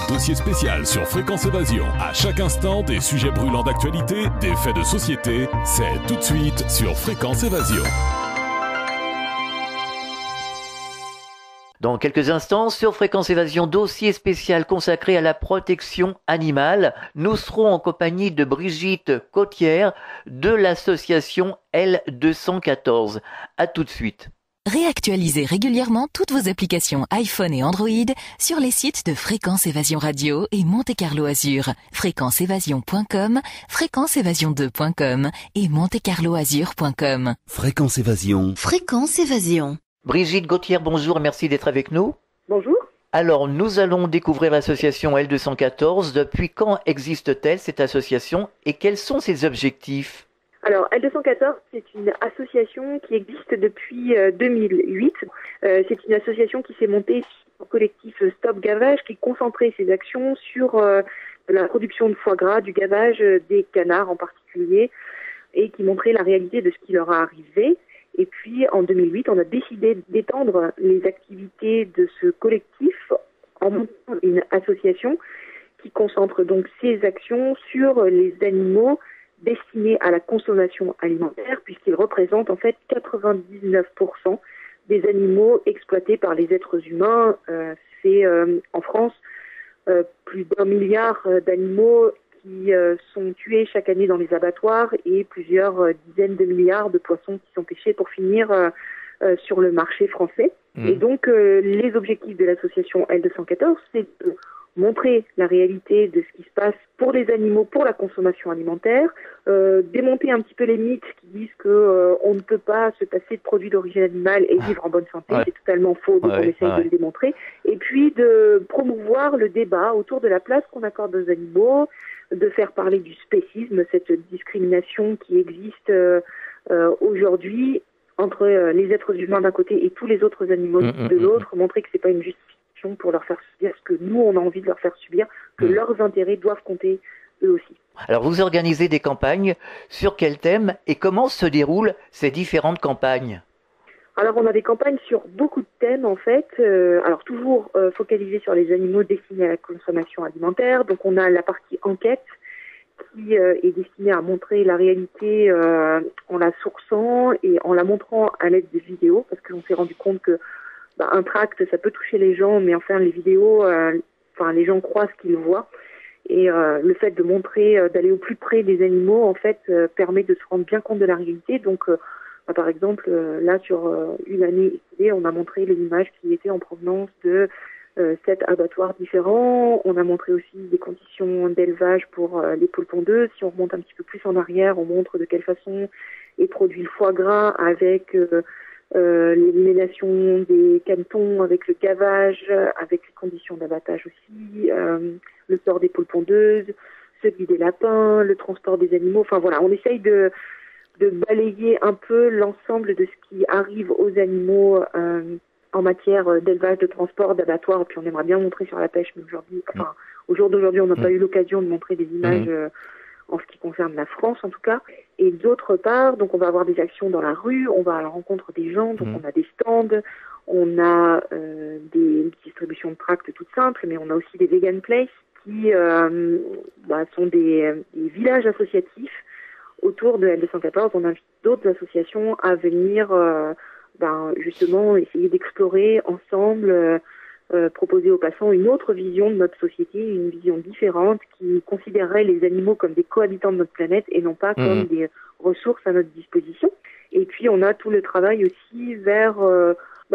dossier spécial sur Fréquence Évasion. À chaque instant, des sujets brûlants d'actualité, des faits de société. C'est tout de suite sur Fréquence Évasion. Dans quelques instants, sur Fréquence Évasion, dossier spécial consacré à la protection animale. Nous serons en compagnie de Brigitte Cottière de l'association L214. À tout de suite. Réactualisez régulièrement toutes vos applications iPhone et Android sur les sites de Fréquence Évasion Radio et Monte Carlo Azur, fréquenceévasion.com, fréquenceévasion2.com et montecarloazur.com. Fréquence Évasion. Fréquence Évasion. Brigitte Cottière, bonjour, merci d'être avec nous. Bonjour. Alors, nous allons découvrir l'association L214. Depuis quand existe-t-elle, cette association, et quels sont ses objectifs ? Alors, L214, c'est une association qui existe depuis 2008. C'est une association qui s'est montée sur le collectif Stop Gavage, qui concentrait ses actions sur la production de foie gras, du gavage des canards en particulier, et qui montrait la réalité de ce qui leur a arrivé. Et puis, en 2008, on a décidé d'étendre les activités de ce collectif en montant une association qui concentre donc ses actions sur les animaux destinés à la consommation alimentaire, puisqu'ils représentent en fait 99% des animaux exploités par les êtres humains. C'est en France plus d'1 milliard d'animaux qui sont tués chaque année dans les abattoirs et plusieurs dizaines de milliards de poissons qui sont pêchés pour finir sur le marché français. Et donc les objectifs de l'association L214, c'est de montrer la réalité de ce qui se passe pour les animaux, pour la consommation alimentaire, démonter un petit peu les mythes qui disent que on ne peut pas se passer de produits d'origine animale et vivre en bonne santé. Ouais. C'est totalement faux, donc on essaye de le démontrer. Et puis de promouvoir le débat autour de la place qu'on accorde aux animaux, de faire parler du spécisme, cette discrimination qui existe aujourd'hui entre les êtres humains d'un côté et tous les autres animaux de l'autre, montrer que c'est pas une justification pour leur faire subir ce que nous on a envie de leur faire subir, que leurs intérêts doivent compter eux aussi. Alors vous organisez des campagnes, sur quel thème et comment se déroulent ces différentes campagnes ? Alors on a des campagnes sur beaucoup de thèmes en fait, alors toujours focalisées sur les animaux destinés à la consommation alimentaire. Donc on a la partie enquête qui est destinée à montrer la réalité en la sourçant et en la montrant à l'aide de vidéos, parce qu'on s'est rendu compte que un tract, ça peut toucher les gens, mais enfin les vidéos, les gens croient ce qu'ils voient. Et le fait de montrer, d'aller au plus près des animaux, en fait, permet de se rendre bien compte de la réalité. Donc, par exemple, là, sur une année écoulée, on a montré les images qui étaient en provenance de 7 abattoirs différents. On a montré aussi des conditions d'élevage pour les poules pondeuses. Si on remonte un petit peu plus en arrière, on montre de quelle façon est produit le foie gras avec l'élimination des canetons, avec le gavage, avec les conditions d'abattage aussi, le sort des poules pondeuses, celui des lapins, le transport des animaux. Enfin voilà, on essaye de balayer un peu l'ensemble de ce qui arrive aux animaux en matière d'élevage, de transport, d'abattoir. Et puis on aimerait bien montrer sur la pêche, mais aujourd'hui, au jour d'aujourd'hui, on n'a pas eu l'occasion de montrer des images en ce qui concerne la France en tout cas. Et d'autre part, donc on va avoir des actions dans la rue, on va à la rencontre des gens, donc on a des stands, on a des distributions de tracts toutes simples, mais on a aussi des vegan places qui sont des villages associatifs autour de L214. On invite d'autres associations à venir justement essayer d'explorer ensemble, proposer aux passants une autre vision de notre société, une vision différente qui considérerait les animaux comme des cohabitants de notre planète et non pas comme des ressources à notre disposition. Et puis on a tout le travail aussi vers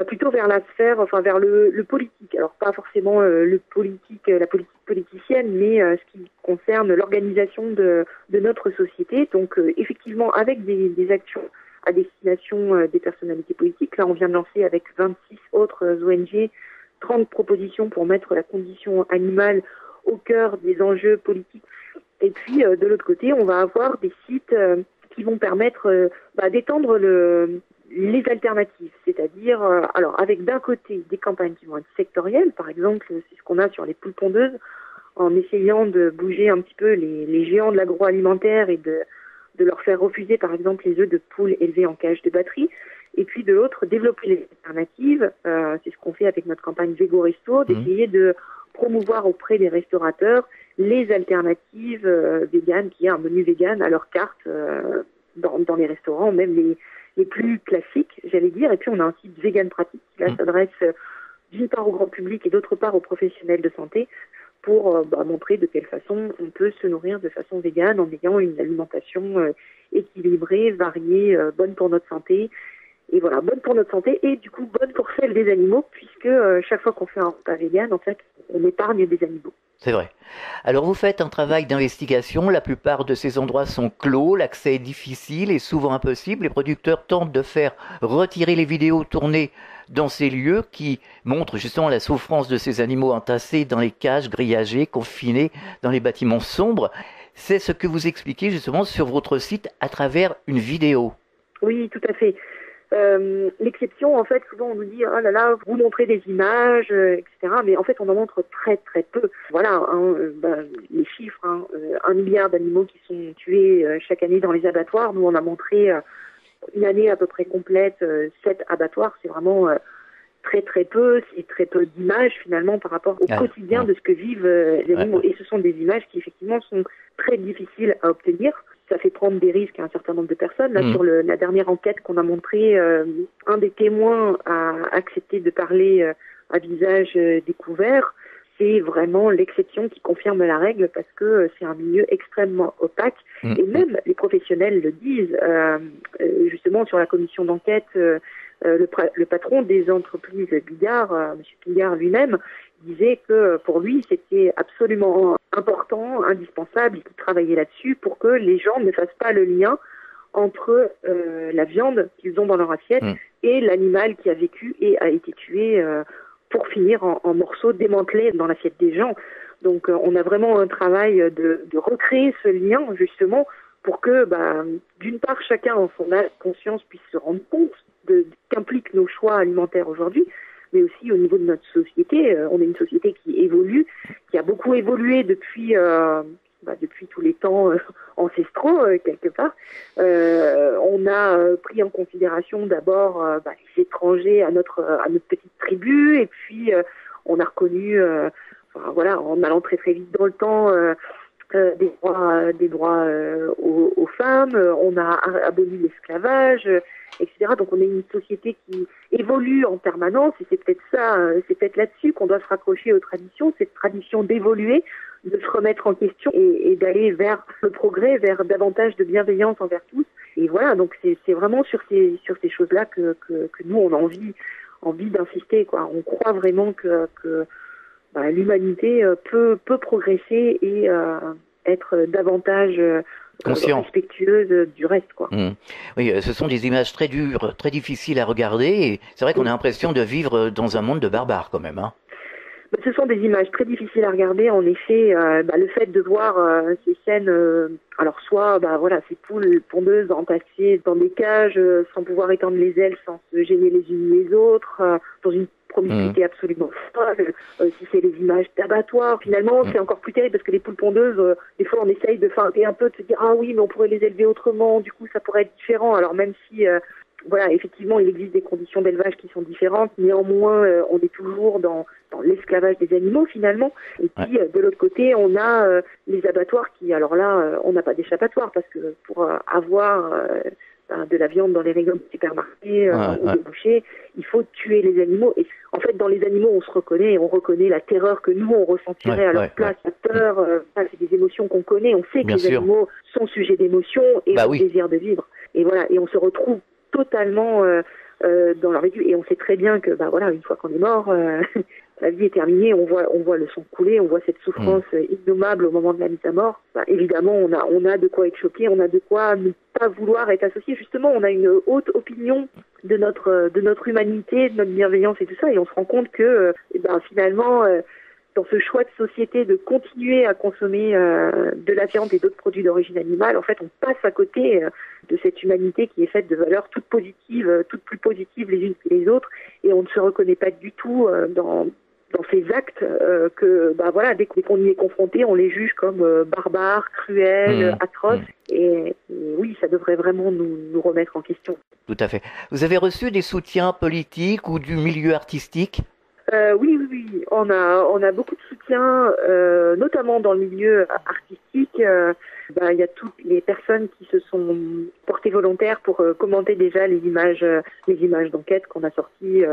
plutôt vers la sphère, vers le politique. Alors pas forcément la politique politicienne, mais ce qui concerne l'organisation de notre société. Donc effectivement avec des actions à destination des personnalités politiques. Là on vient de lancer avec 26 autres ONG 30 propositions pour mettre la condition animale au cœur des enjeux politiques. Et puis, de l'autre côté, on va avoir des sites qui vont permettre d'étendre les alternatives. C'est-à-dire, avec d'un côté des campagnes qui vont être sectorielles, par exemple, c'est ce qu'on a sur les poules pondeuses, en essayant de bouger un petit peu les géants de l'agroalimentaire et de leur faire refuser, par exemple, les œufs de poules élevés en cage de batterie. Et puis de l'autre, développer les alternatives. C'est ce qu'on fait avec notre campagne Végo Resto, d'essayer de promouvoir auprès des restaurateurs les alternatives véganes, qui est un menu vegan à leur carte dans les restaurants, même les plus classiques, j'allais dire. Et puis on a un site Vegan Pratique qui là s'adresse d'une part au grand public et d'autre part aux professionnels de santé pour montrer de quelle façon on peut se nourrir de façon végane en ayant une alimentation équilibrée, variée, bonne pour notre santé. Et voilà, bonne pour notre santé et du coup bonne pour celle des animaux, puisque chaque fois qu'on fait un repas vegan, en fait, on épargne des animaux. C'est vrai. Alors vous faites un travail d'investigation, la plupart de ces endroits sont clos, l'accès est difficile et souvent impossible. Les producteurs tentent de faire retirer les vidéos tournées dans ces lieux qui montrent justement la souffrance de ces animaux entassés dans les cages, grillagés, confinés dans les bâtiments sombres. C'est ce que vous expliquez justement sur votre site à travers une vidéo. Oui, tout à fait. L'exception, en fait, souvent on nous dit « Oh là là, vous montrez des images, etc. » Mais en fait, on en montre très très peu. Voilà, les chiffres, 1 milliard d'animaux qui sont tués chaque année dans les abattoirs. Nous, on a montré une année à peu près complète, 7 abattoirs. C'est vraiment très très peu. C'est très peu d'images finalement par rapport au quotidien de ce que vivent les animaux. Et ce sont des images qui effectivement sont très difficiles à obtenir. Ça fait prendre des risques à un certain nombre de personnes. Là, sur la dernière enquête qu'on a montrée, un des témoins a accepté de parler à visage découvert. C'est vraiment l'exception qui confirme la règle parce que c'est un milieu extrêmement opaque. Et même les professionnels le disent. Justement, sur la commission d'enquête, le patron des entreprises Bigard, M. Bigard lui-même, disait que pour lui, c'était absolument important, indispensable, qu'il travaillait là-dessus pour que les gens ne fassent pas le lien entre la viande qu'ils ont dans leur assiette et l'animal qui a vécu et a été tué pour finir en morceaux démantelés dans l'assiette des gens. Donc on a vraiment un travail de recréer ce lien justement pour que d'une part chacun en son conscience puisse se rendre compte de qu'impliquent nos choix alimentaires aujourd'hui, mais aussi au niveau de notre société. On est une société qui évolue, qui a beaucoup évolué depuis tous les temps ancestraux, quelque part. On a pris en considération d'abord les étrangers à notre petite tribu, et puis on a reconnu, en allant très très vite dans le temps, des droits aux femmes, on a aboli l'esclavage, etc. Donc on est une société qui évolue en permanence et c'est peut-être là-dessus qu'on doit se raccrocher aux traditions, cette tradition d'évoluer, de se remettre en question et d'aller vers le progrès, vers davantage de bienveillance envers tous. Et voilà, donc c'est vraiment sur ces choses-là que nous on a envie d'insister, quoi. On croit vraiment que l'humanité peut progresser et être davantage respectueuse du reste, quoi. Oui, ce sont des images très dures, très difficiles à regarder, et c'est vrai qu'on a l'impression de vivre dans un monde de barbares quand même, hein. Ce sont des images très difficiles à regarder, en effet. Le fait de voir ces scènes, ces poules pondeuses entassées dans des cages, sans pouvoir étendre les ailes, sans se gêner les unes les autres, dans une promiscuité absolument folle. Si c'est les images d'abattoirs, finalement, c'est encore plus terrible parce que les poules pondeuses, des fois on essaye de feinter un peu, de se dire ah oui, mais on pourrait les élever autrement, du coup ça pourrait être différent. Alors même si effectivement, il existe des conditions d'élevage qui sont différentes. Néanmoins, on est toujours dans l'esclavage des animaux, finalement. Et puis, de l'autre côté, on a les abattoirs qui, alors là, on n'a pas d'échappatoire parce que pour avoir de la viande dans les rayons de supermarchés ou des bouchers, il faut tuer les animaux. Et en fait, dans les animaux, on se reconnaît, on reconnaît la terreur que nous, on ressentirait à leur place. La peur, c'est des émotions qu'on connaît. On sait que les animaux sont sujets d'émotions et au désir de vivre. Et voilà, et on se retrouve totalement dans leur vécu, et on sait très bien que une fois qu'on est mort, la vie est terminée, on voit le sang couler, on voit cette souffrance innommable au moment de la mise à mort. Évidemment, on a de quoi être choqué, on a de quoi ne pas vouloir être associé. Justement, on a une haute opinion de notre humanité, de notre bienveillance et tout ça, et on se rend compte que finalement dans ce choix de société de continuer à consommer de la viande et d'autres produits d'origine animale, en fait, on passe à côté de cette humanité qui est faite de valeurs toutes plus positives les unes que les autres, et on ne se reconnaît pas du tout dans ces actes dès qu'on y est confronté, on les juge comme barbares, cruels, atroces, et oui, ça devrait vraiment nous remettre en question. Tout à fait. Vous avez reçu des soutiens politiques ou du milieu artistique ? Oui. On a beaucoup de soutien, notamment dans le milieu artistique. Il y a toutes les personnes qui se sont portées volontaires pour commenter déjà les images d'enquête qu'on a sorties.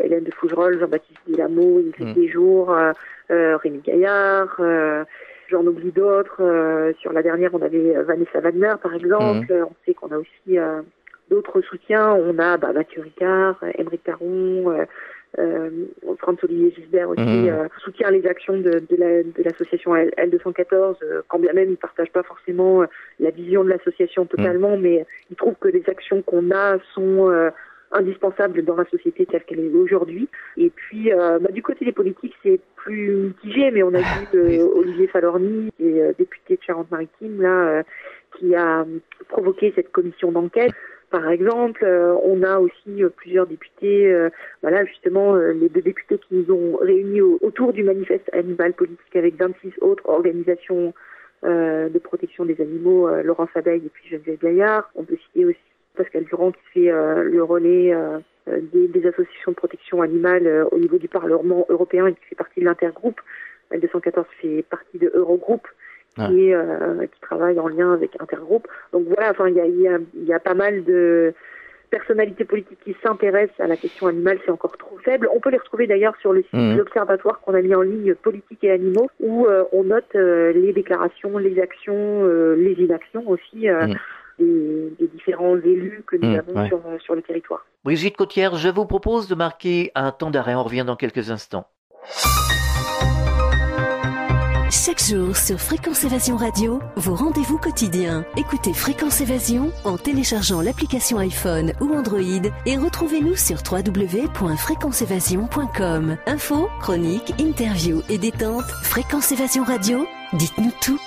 Hélène de Fougerolles, Jean-Baptiste Deslameau, Ingrid Desjours, Rémi Gaillard. J'en oublie d'autres. Sur la dernière, on avait Vanessa Wagner, par exemple. On sait qu'on a aussi d'autres soutiens. On a Mathieu Ricard, Émeric Caron, Franz-Olivier Gisbert aussi soutient les actions de l'association L214, quand bien même il ne partage pas forcément la vision de l'association totalement, mais il trouve que les actions qu'on a sont indispensables dans la société telle qu'elle est aujourd'hui. Et puis, du côté des politiques, c'est plus mitigé, mais on a vu Olivier Falorni, qui est député de Charente-Maritime, qui a provoqué cette commission d'enquête. Par exemple, on a aussi plusieurs députés, justement les 2 députés qui nous ont réunis autour du manifeste animal politique avec 26 autres organisations de protection des animaux, Laurence Abeille et puis Geneviève Gaillard. On peut citer aussi Pascal Durand qui fait le relais des associations de protection animale au niveau du Parlement européen et qui fait partie de l'intergroupe. L214 fait partie de Eurogroupe. Qui travaille en lien avec Intergroupe. Donc voilà, il y a pas mal de personnalités politiques qui s'intéressent à la question animale, c'est encore trop faible. On peut les retrouver d'ailleurs sur le site de l'Observatoire qu'on a mis en ligne, Politique et Animaux, où on note les déclarations, les actions, les inactions aussi des différents élus que nous avons sur le territoire. Brigitte Cottière, je vous propose de marquer un temps d'arrêt. On revient dans quelques instants. Chaque jour sur Fréquence Évasion Radio, vos rendez-vous quotidiens. Écoutez Fréquence Évasion en téléchargeant l'application iPhone ou Android et retrouvez-nous sur www.fréquenceévasion.com. Infos, chroniques, interviews et détente. Fréquence Évasion Radio, dites-nous tout.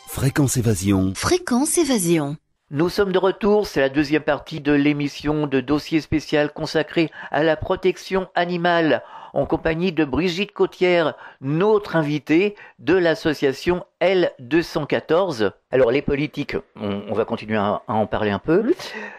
Fréquence Évasion. Fréquence Évasion. Nous sommes de retour, c'est la deuxième partie de l'émission de dossier spécial consacré à la protection animale, en compagnie de Brigitte Cottière, notre invitée de l'association L214. Alors les politiques, on va continuer à en parler un peu,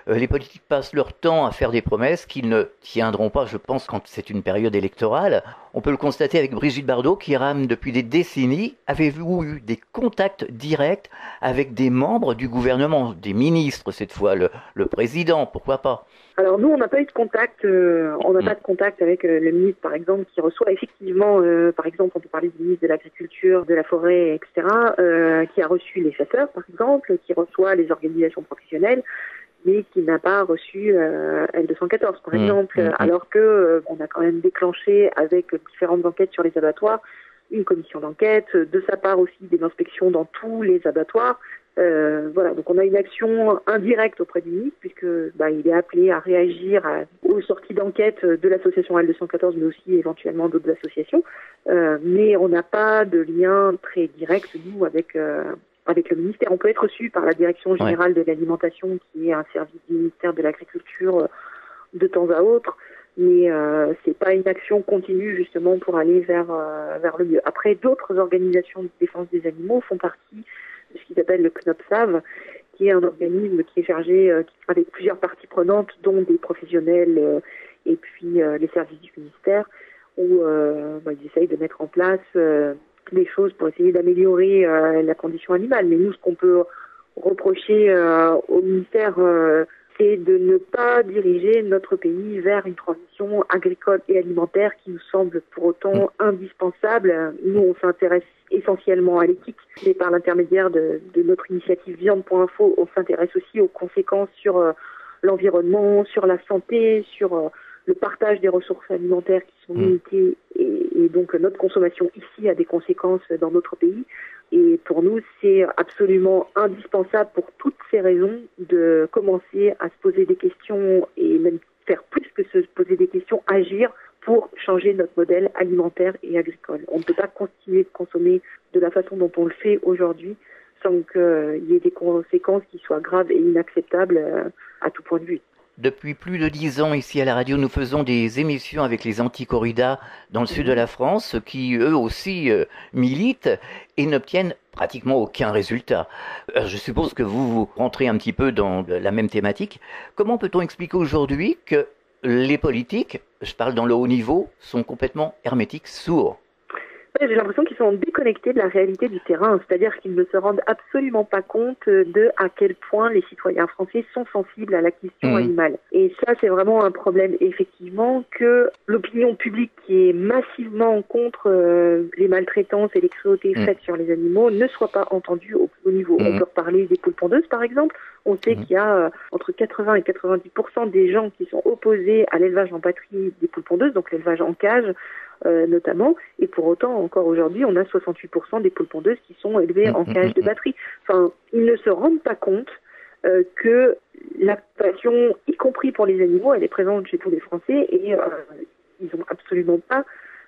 les politiques passent leur temps à faire des promesses qu'ils ne tiendront pas, je pense, quand c'est une période électorale. On peut le constater avec Brigitte Bardot, qui rame depuis des décennies. Avez-vous eu des contacts directs avec des membres du gouvernement, des ministres cette fois, le président, pourquoi pas? Alors nous, on n'a pas eu de contact, on n'a pas de contact avec le ministre, par exemple, qui reçoit effectivement, par exemple, on peut parler du ministre de l'Agriculture, de la Forêt, etc., qui a reçu les chasseurs, par exemple, qui reçoit les organisations professionnelles, mais qui n'a pas reçu L214, par exemple, alors que on a quand même déclenché avec différentes enquêtes sur les abattoirs, une commission d'enquête, de sa part aussi des inspections dans tous les abattoirs. Donc on a une action indirecte auprès du ministre puisque il est appelé à réagir aux sorties d'enquête de l'association L214 mais aussi éventuellement d'autres associations, mais on n'a pas de lien très direct nous avec le ministère. On peut être reçu par la direction générale de l'alimentation qui est un service du ministère de l'Agriculture de temps à autre, mais c'est pas une action continue justement pour aller vers le mieux. Après, d'autres organisations de défense des animaux font partie de ce qu'ils appellent le CNOPSAV, qui est un organisme qui est chargé avec plusieurs parties prenantes, dont des professionnels et puis les services du ministère, où ils essayent de mettre en place des choses pour essayer d'améliorer la condition animale. Mais nous, ce qu'on peut reprocher au ministère, c'est de ne pas diriger notre pays vers une transition agricole et alimentaire qui nous semble pour autant indispensable. Nous, on s'intéresse essentiellement à l'éthique, mais par l'intermédiaire de notre initiative Viande.info, on s'intéresse aussi aux conséquences sur l'environnement, sur la santé, sur le partage des ressources alimentaires qui sont limitées et donc notre consommation ici a des conséquences dans notre pays. Et pour nous, c'est absolument indispensable pour toutes ces raisons de commencer à se poser des questions et même faire plus que se poser des questions, agir pour changer notre modèle alimentaire et agricole. On ne peut pas continuer de consommer de la façon dont on le fait aujourd'hui sans qu'il y ait des conséquences qui soient graves et inacceptables à tout point de vue. Depuis plus de 10 ans, ici à la radio, nous faisons des émissions avec les anti-corridas dans le sud de la France, qui eux aussi militent et n'obtiennent pratiquement aucun résultat. Je suppose que vous rentrez un petit peu dans la même thématique. Comment peut-on expliquer aujourd'hui que les politiques, je parle dans le haut niveau, sont complètement hermétiques, sourds. J'ai l'impression qu'ils sont déconnectés de la réalité du terrain, c'est-à-dire qu'ils ne se rendent absolument pas compte de à quel point les citoyens français sont sensibles à la question animale. Et ça, c'est vraiment un problème, effectivement, que l'opinion publique qui est massivement contre les maltraitances et les cruautés faites sur les animaux ne soit pas entendue au plus haut niveau. On peut reparler des poules pondeuses, par exemple. On sait qu'il y a entre 80 et 90% des gens qui sont opposés à l'élevage en batterie des poules pondeuses, donc l'élevage en cage, notamment, et pour autant, encore aujourd'hui, on a 68% des poules pondeuses qui sont élevées en cage de batterie. Enfin, ils ne se rendent pas compte que la passion, y compris pour les animaux, elle est présente chez tous les Français, et ils n'ont absolument pas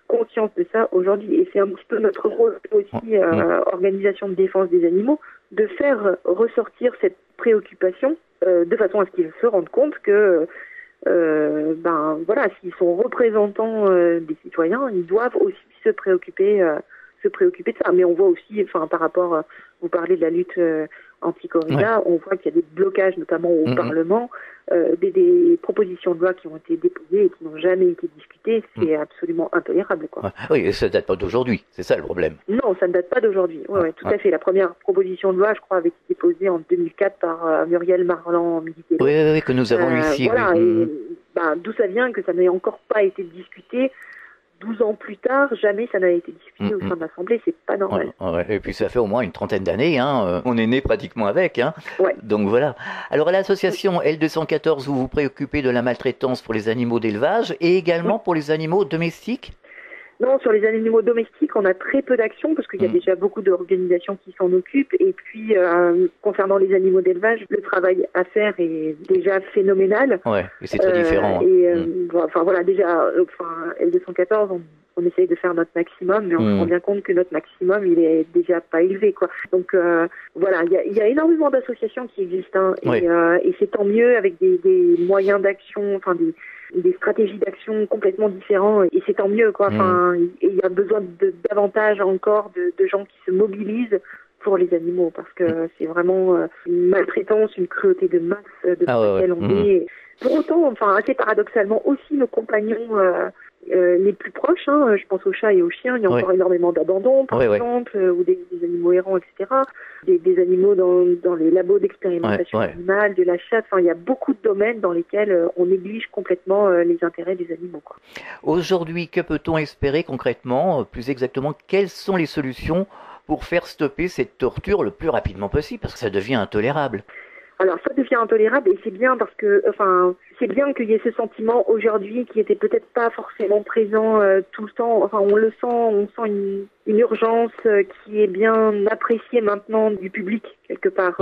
conscience de ça aujourd'hui. Et c'est un petit peu notre rôle aussi, organisation de défense des animaux, de faire ressortir cette préoccupation de façon à ce qu'ils se rendent compte que s'ils sont représentants des citoyens, ils doivent aussi se préoccuper de ça. Mais on voit aussi, par rapport, vous parlez de la lutte anti-corrida, on voit qu'il y a des blocages, notamment au Parlement, des propositions de loi qui ont été déposées et qui n'ont jamais été discutées. C'est absolument intolérable, quoi. Oui, et ça ne date pas d'aujourd'hui, c'est ça le problème. Non, ça ne date pas d'aujourd'hui. Tout à fait. La première proposition de loi, je crois, avait été déposée en 2004 par Muriel Marland-Militello. Oui, que nous avons eu ici. D'où ça vient que ça n'ait encore pas été discuté 12 ans plus tard, jamais ça n'a été discuté au sein de l'Assemblée, c'est pas normal. Et puis ça fait au moins une trentaine d'années, on est né pratiquement avec. Donc voilà. Alors à l'association L214, vous vous préoccupez de la maltraitance pour les animaux d'élevage et également pour les animaux domestiques ? Non, sur les animaux domestiques, on a très peu d'actions parce qu'il y a déjà beaucoup d'organisations qui s'en occupent. Et puis, concernant les animaux d'élevage, le travail à faire est déjà phénoménal. Ouais, et c'est très différent. L214, on essaye de faire notre maximum, mais on se rend bien compte que notre maximum, il est déjà pas élevé, quoi. Donc, il y a énormément d'associations qui existent, et c'est tant mieux avec des moyens d'action, des stratégies d'action complètement différentes, et c'est tant mieux, quoi. Il y a besoin davantage encore de gens qui se mobilisent pour les animaux, parce que c'est vraiment une maltraitance, une cruauté de masse de laquelle on est. Pour autant, assez paradoxalement, aussi nos compagnons les plus proches, je pense aux chats et aux chiens, il y a encore énormément d'abandon, par exemple, ou des animaux errants, etc. Des animaux dans les labos d'expérimentation animale, de la chasse. Il y a beaucoup de domaines dans lesquels on néglige complètement les intérêts des animaux, quoi. Aujourd'hui, que peut-on espérer concrètement, plus exactement, quelles sont les solutions pour faire stopper cette torture le plus rapidement possible, parce que ça devient intolérable? Alors ça devient intolérable, et c'est bien parce que, c'est bien qu'il y ait ce sentiment aujourd'hui qui était peut-être pas forcément présent tout le temps. On le sent, on sent une urgence qui est bien appréciée maintenant du public quelque part.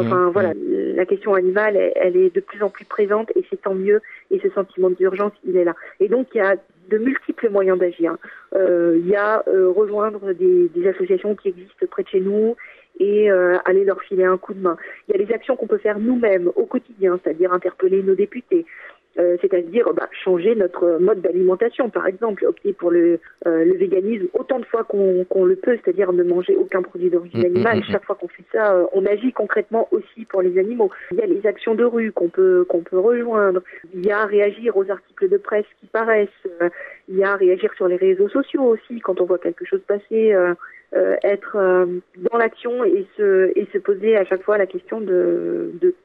La question animale, elle est de plus en plus présente, et c'est tant mieux. Et ce sentiment d'urgence, il est là. Et donc il y a de multiples moyens d'agir. Il y a rejoindre des associations qui existent près de chez nous, et aller leur filer un coup de main. Il y a les actions qu'on peut faire nous-mêmes au quotidien, c'est-à-dire interpeller nos députés, c'est-à-dire changer notre mode d'alimentation, par exemple, opter pour le véganisme autant de fois qu'on le peut, c'est-à-dire ne manger aucun produit d'origine animale. Chaque fois qu'on fait ça, on agit concrètement aussi pour les animaux. Il y a les actions de rue qu'on peut rejoindre. Il y a réagir aux articles de presse qui paraissent. Il y a réagir sur les réseaux sociaux aussi quand on voit quelque chose passer. Être dans l'action et se poser à chaque fois la question de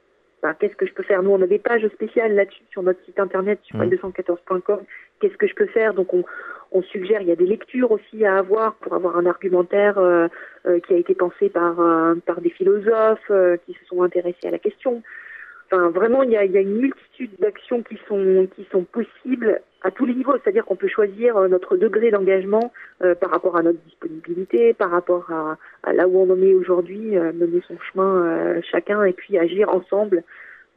qu'est-ce que je peux faire. Nous, on a des pages spéciales là-dessus sur notre site internet sur l214.com. Qu'est-ce que je peux faire? Donc on suggère, il y a des lectures aussi à avoir pour avoir un argumentaire qui a été pensé par des philosophes qui se sont intéressés à la question. Vraiment, il y a une multitude d'actions qui sont possibles à tous les niveaux. C'est-à-dire qu'on peut choisir notre degré d'engagement par rapport à notre disponibilité, par rapport à là où on en est aujourd'hui, mener son chemin chacun, et puis agir ensemble.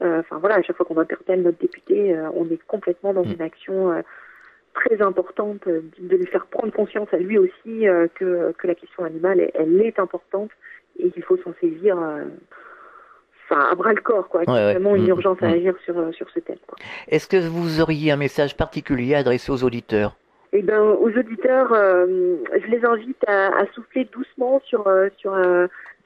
À chaque fois qu'on interpelle notre député, on est complètement dans une action très importante de lui faire prendre conscience à lui aussi que la question animale, elle est importante, et qu'il faut s'en saisir à bras le corps, quoi. Il y a vraiment une urgence à agir sur ce thème, quoi. Est-ce que vous auriez un message particulier adressé aux auditeurs? Aux auditeurs, je les invite à souffler doucement sur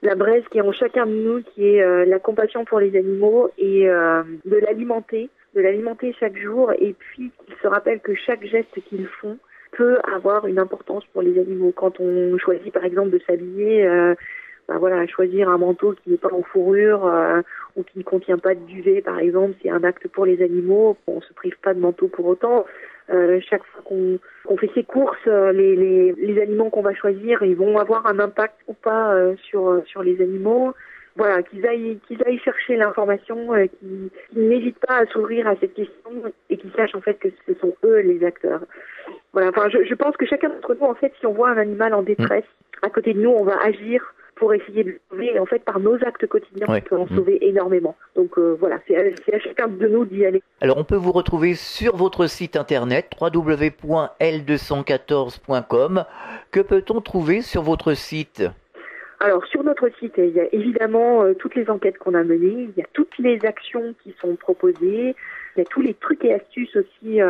la braise qui est en chacun de nous, qui est la compassion pour les animaux, et de l'alimenter de l'alimenter chaque jour et puis qu'ils se rappellent que chaque geste qu'ils font peut avoir une importance pour les animaux. Quand on choisit par exemple de s'habiller, choisir un manteau qui n'est pas en fourrure ou qui ne contient pas de duvet par exemple, c'est un acte pour les animaux. On ne se prive pas de manteau pour autant. Chaque fois qu'on fait ses courses, les aliments qu'on va choisir, ils vont avoir un impact ou pas sur les animaux. Voilà, qu'ils aillent chercher l'information, qu'ils n'hésitent pas à s'ouvrir à cette question et qu'ils sachent en fait que ce sont eux les acteurs. Voilà, enfin, je pense que chacun d'entre nous, en fait, si on voit un animal en détresse, à côté de nous, on va agir pour essayer de le sauver. Et en fait, par nos actes quotidiens, on peut en sauver énormément. Donc voilà, c'est à chacun de nous d'y aller. Alors, on peut vous retrouver sur votre site internet www.l214.com. Que peut-on trouver sur votre site ? Alors, sur notre site, il y a évidemment toutes les enquêtes qu'on a menées, il y a toutes les actions qui sont proposées, il y a tous les trucs et astuces aussi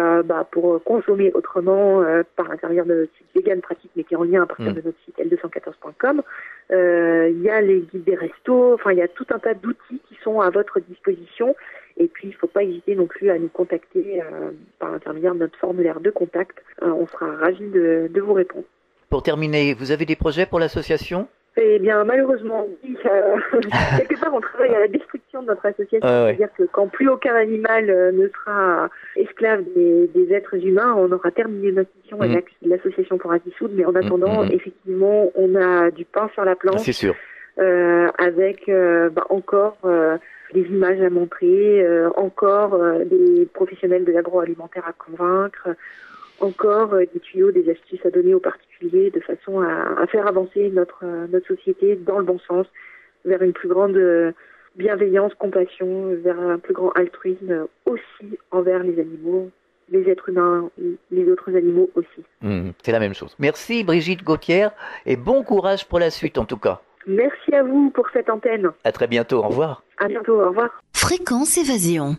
pour consommer autrement par l'intérieur de notre site Vegan Pratique, mais qui est en lien à partir de notre site l214.com. Il y a les guides des restos, enfin, il y a tout un tas d'outils qui sont à votre disposition. Et puis, il ne faut pas hésiter non plus à nous contacter par l'intermédiaire de notre formulaire de contact. On sera ravis de vous répondre. Pour terminer, vous avez des projets pour l'association ? Eh bien, malheureusement, oui. Quelque part, on travaille à la destruction de notre association. C'est-à-dire que quand plus aucun animal ne sera esclave des êtres humains, on aura terminé notre mission et l'association pourra dissoudre. Mais en attendant, effectivement, on a du pain sur la planche. C'est sûr. Avec encore des images à montrer, encore des professionnels de l'agroalimentaire à convaincre, encore des tuyaux, des astuces à donner aux particuliers de façon à faire avancer notre société dans le bon sens, vers une plus grande bienveillance, compassion, vers un plus grand altruisme aussi envers les animaux, les êtres humains, les autres animaux aussi. C'est la même chose. Merci Brigitte Gauthier et bon courage pour la suite en tout cas. Merci à vous pour cette antenne. À très bientôt, au revoir. À bientôt, au revoir. Fréquence Évasion.